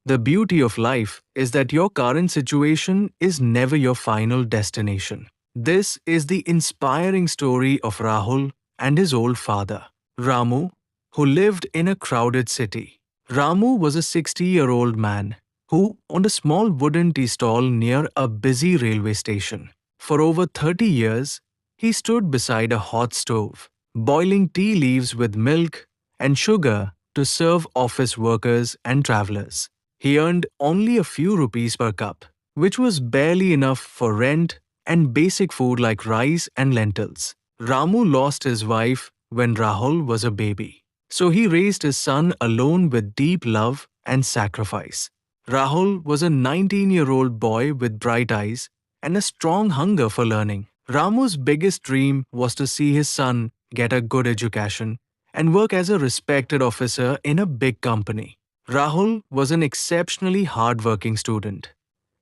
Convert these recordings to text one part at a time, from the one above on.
The beauty of life is that your current situation is never your final destination. This is the inspiring story of Rahul and his old father, Ramu, who lived in a crowded city. Ramu was a 60-year-old man who owned a small wooden tea stall near a busy railway station. For over 30 years, he stood beside a hot stove, boiling tea leaves with milk and sugar to serve office workers and travelers. He earned only a few rupees per cup, which was barely enough for rent and basic food like rice and lentils. Ramu lost his wife when Rahul was a baby, so he raised his son alone with deep love and sacrifice. Rahul was a 19-year-old boy with bright eyes and a strong hunger for learning. Ramu's biggest dream was to see his son get a good education and work as a respected officer in a big company. Rahul was an exceptionally hardworking student.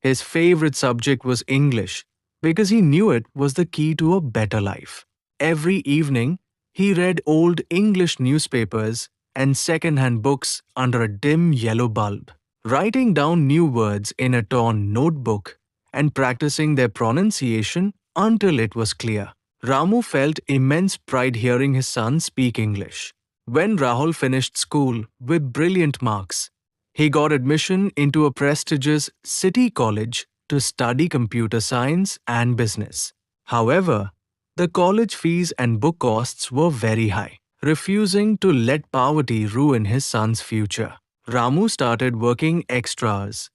His favorite subject was English because he knew it was the key to a better life. Every evening, he read old English newspapers and second-hand books under a dim yellow bulb, writing down new words in a torn notebook and practicing their pronunciation until it was clear. Ramu felt immense pride hearing his son speak English. When Rahul finished school with brilliant marks, he got admission into a prestigious city college to study computer science and business. However, the college fees and book costs were very high, refusing to let poverty ruin his son's future. Ramu started working extra hours,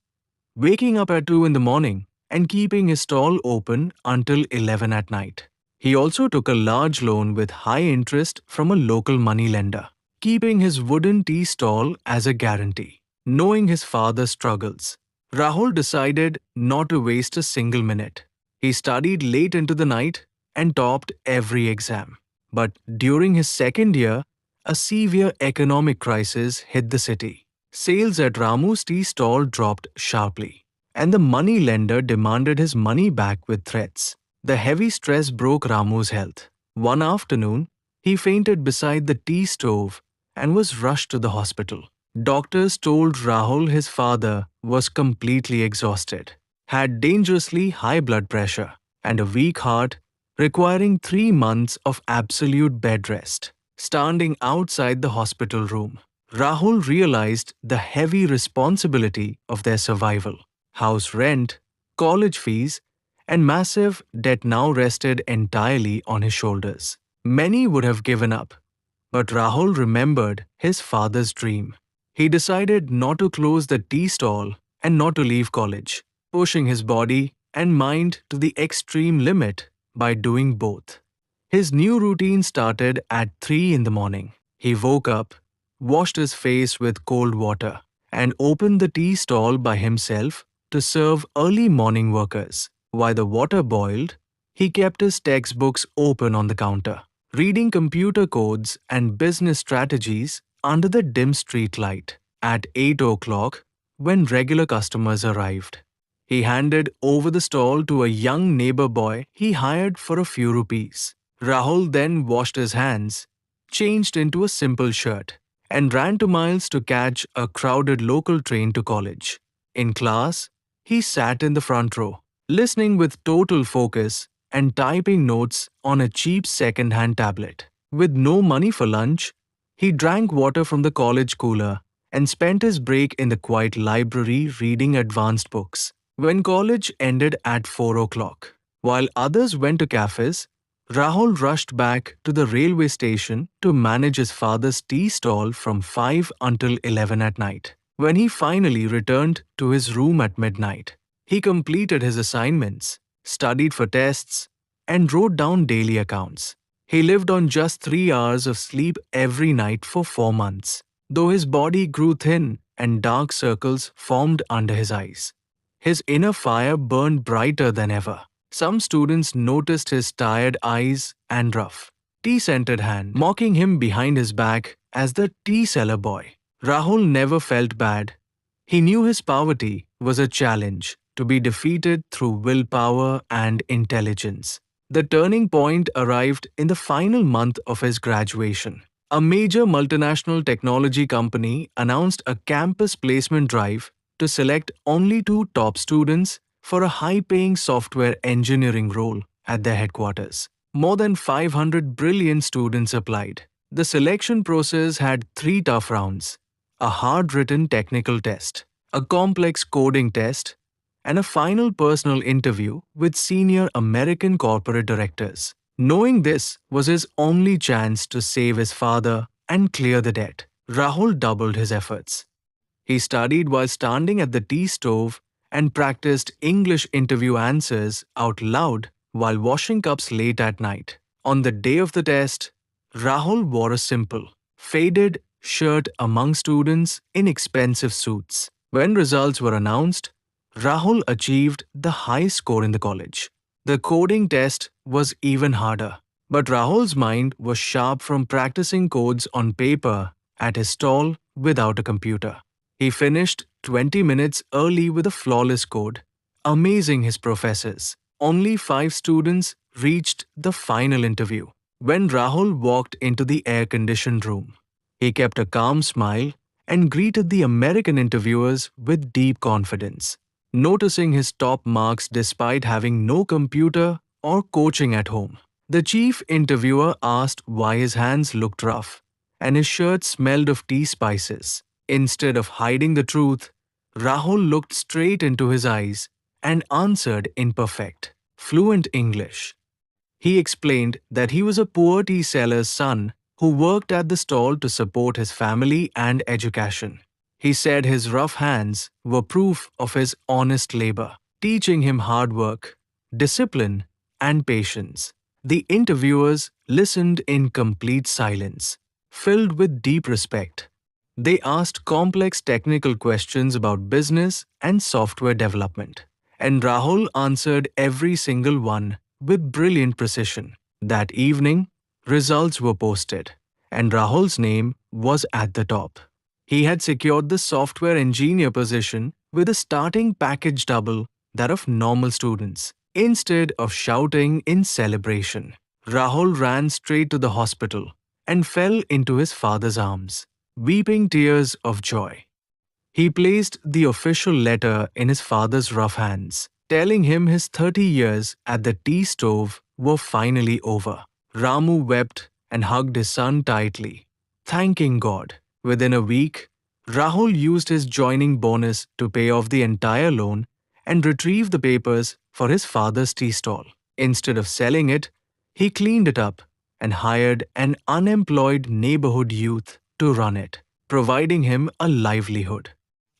waking up at 2 in the morning and keeping his stall open until 11 at night. He also took a large loan with high interest from a local moneylender, keeping his wooden tea stall as a guarantee. Knowing his father's struggles, Rahul decided not to waste a single minute. He studied late into the night and topped every exam. But during his second year, a severe economic crisis hit the city. Sales at Ramu's tea stall dropped sharply, and the money lender demanded his money back with threats. The heavy stress broke Ramu's health. One afternoon, he fainted beside the tea stove and was rushed to the hospital. Doctors told Rahul his father was completely exhausted, had dangerously high blood pressure, and a weak heart, requiring 3 months of absolute bed rest. Standing outside the hospital room, Rahul realized the heavy responsibility of their survival. House rent, college fees, and massive debt now rested entirely on his shoulders. Many would have given up, but Rahul remembered his father's dream. He decided not to close the tea stall and not to leave college, pushing his body and mind to the extreme limit by doing both. His new routine started at 3 in the morning. He woke up, washed his face with cold water, and opened the tea stall by himself to serve early morning workers. While the water boiled, he kept his textbooks open on the counter, reading computer codes and business strategies under the dim street light. At 8 o'clock, when regular customers arrived, he handed over the stall to a young neighbor boy he hired for a few rupees. Rahul then washed his hands, changed into a simple shirt, and ran 2 miles to catch a crowded local train to college. In class, he sat in the front row, listening with total focus and typing notes on a cheap second-hand tablet. With no money for lunch, he drank water from the college cooler and spent his break in the quiet library reading advanced books. When college ended at 4 o'clock, while others went to cafes, Rahul rushed back to the railway station to manage his father's tea stall from 5 until 11 at night. When he finally returned to his room at midnight, he completed his assignments, studied for tests, and wrote down daily accounts. He lived on just 3 hours of sleep every night for 4 months, though his body grew thin and dark circles formed under his eyes. His inner fire burned brighter than ever. Some students noticed his tired eyes and rough, tea-scented hand, mocking him behind his back as the tea seller boy. Rahul never felt bad. He knew his poverty was a challenge to be defeated through willpower and intelligence. The turning point arrived in the final month of his graduation. A major multinational technology company announced a campus placement drive to select only two top students for a high paying software engineering role at their headquarters. More than 500 brilliant students applied. The selection process had three tough rounds: a hard written technical test, a complex coding test, and a final personal interview with senior American corporate directors. Knowing this was his only chance to save his father and clear the debt, Rahul doubled his efforts. He studied while standing at the tea stove and practiced English interview answers out loud while washing cups late at night. On the day of the test, Rahul wore a simple, faded shirt among students in expensive suits. When results were announced, Rahul achieved the highest score in the college. The coding test was even harder, but Rahul's mind was sharp from practicing codes on paper at his stall without a computer. He finished 20 minutes early with a flawless code, amazing his professors. Only five students reached the final interview. When Rahul walked into the air conditioned room, he kept a calm smile and greeted the American interviewers with deep confidence. Noticing his top marks despite having no computer or coaching at home, the chief interviewer asked why his hands looked rough and his shirt smelled of tea spices. Instead of hiding the truth, Rahul looked straight into his eyes and answered in perfect, fluent English. He explained that he was a poor tea seller's son who worked at the stall to support his family and education. He said his rough hands were proof of his honest labor, teaching him hard work, discipline, and patience. The interviewers listened in complete silence, filled with deep respect. They asked complex technical questions about business and software development, and Rahul answered every single one with brilliant precision. That evening, results were posted, and Rahul's name was at the top. He had secured the software engineer position with a starting package double that of normal students. Instead of shouting in celebration, Rahul ran straight to the hospital and fell into his father's arms, weeping tears of joy. He placed the official letter in his father's rough hands, telling him his 30 years at the tea stove were finally over. Ramu wept and hugged his son tightly, thanking God. Within a week, Rahul used his joining bonus to pay off the entire loan and retrieve the papers for his father's tea stall. Instead of selling it, he cleaned it up and hired an unemployed neighborhood youth to run it, providing him a livelihood.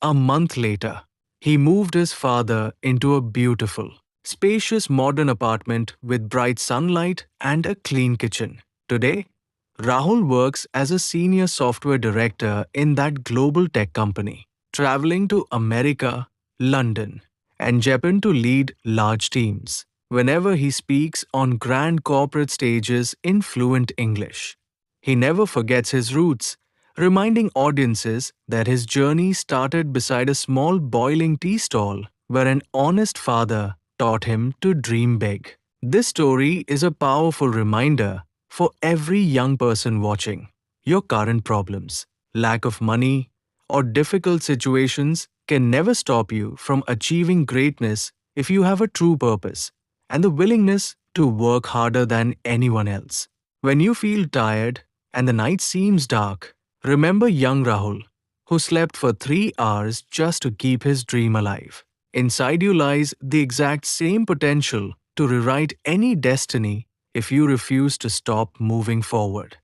A month later, he moved his father into a beautiful, spacious modern apartment with bright sunlight and a clean kitchen. Today, Rahul works as a senior software director in that global tech company, traveling to America, London, and Japan to lead large teams. Whenever he speaks on grand corporate stages in fluent English, he never forgets his roots, reminding audiences that his journey started beside a small boiling tea stall where an honest father taught him to dream big. This story is a powerful reminder for every young person watching. Your current problems, lack of money, or difficult situations can never stop you from achieving greatness if you have a true purpose and the willingness to work harder than anyone else. When you feel tired and the night seems dark, remember young Rahul, who slept for 3 hours just to keep his dream alive. Inside you lies the exact same potential to rewrite any destiny if you refuse to stop moving forward.